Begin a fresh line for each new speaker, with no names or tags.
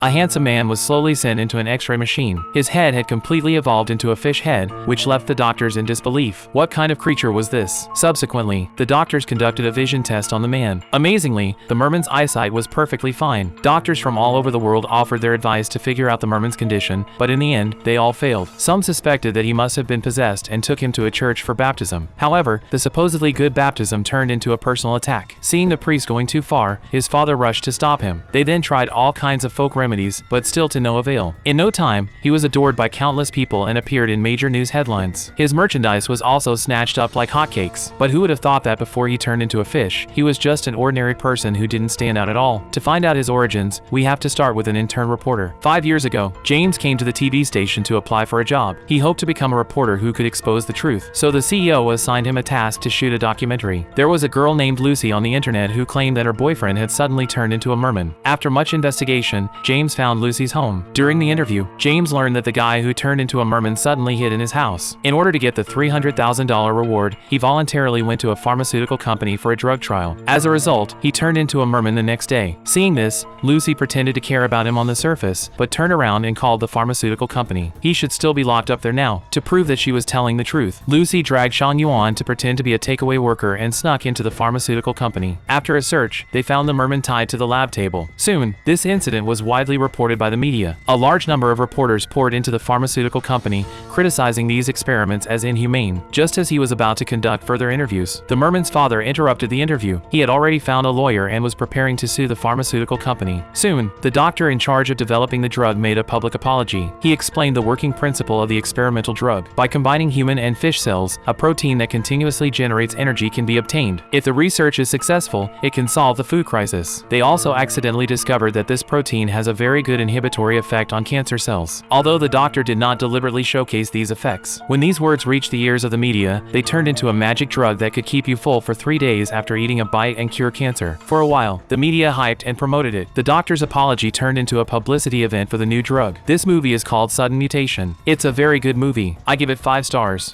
A handsome man was slowly sent into an X-ray machine. His head had completely evolved into a fish head, which left the doctors in disbelief. What kind of creature was this? Subsequently, the doctors conducted a vision test on the man. Amazingly, the merman's eyesight was perfectly fine. Doctors from all over the world offered their advice to figure out the merman's condition, but in the end, they all failed. Some suspected that he must have been possessed and took him to a church for baptism. However, the supposedly good baptism turned into a personal attack. Seeing the priest going too far, his father rushed to stop him. They then tried all kinds of folk remedies, but still to no avail. In no time, he was adored by countless people and appeared in major news headlines. His merchandise was also snatched up like hotcakes. But who would have thought that before he turned into a fish, he was just an ordinary person who didn't stand out at all? To find out his origins, we have to start with an intern reporter. 5 years ago, James came to the TV station to apply for a job. He hoped to become a reporter who could expose the truth. So the CEO assigned him a task to shoot a documentary. There was a girl named Lucy on the internet who claimed that her boyfriend had suddenly turned into a merman. After much investigation, James found Lucy's home. During the interview, James learned that the guy who turned into a merman suddenly hid in his house. In order to get the $300,000 reward, he voluntarily went to a pharmaceutical company for a drug trial. As a result, he turned into a merman the next day. Seeing this, Lucy pretended to care about him on the surface, but turned around and called the pharmaceutical company. He should still be locked up there now. To prove that she was telling the truth, Lucy dragged Shang Yuan to pretend to be a takeaway worker and snuck into the pharmaceutical company. After a search, they found the merman tied to the lab table. Soon, this incident was widely reported by the media. A large number of reporters poured into the pharmaceutical company, criticizing these experiments as inhumane. Just as he was about to conduct further interviews, the merman's father interrupted the interview. He had already found a lawyer and was preparing to sue the pharmaceutical company. Soon, the doctor in charge of developing the drug made a public apology. He explained the working principle of the experimental drug. By combining human and fish cells, a protein that continuously generates energy can be obtained. If the research is successful, it can solve the food crisis. They also accidentally discovered that this protein has a very good inhibitory effect on cancer cells, although the doctor did not deliberately showcase these effects. When these words reached the ears of the media, they turned into a magic drug that could keep you full for 3 days after eating a bite and cure cancer. For a while, the media hyped and promoted it. The doctor's apology turned into a publicity event for the new drug. This movie is called Sudden Mutation. It's a very good movie. I give it 5 stars.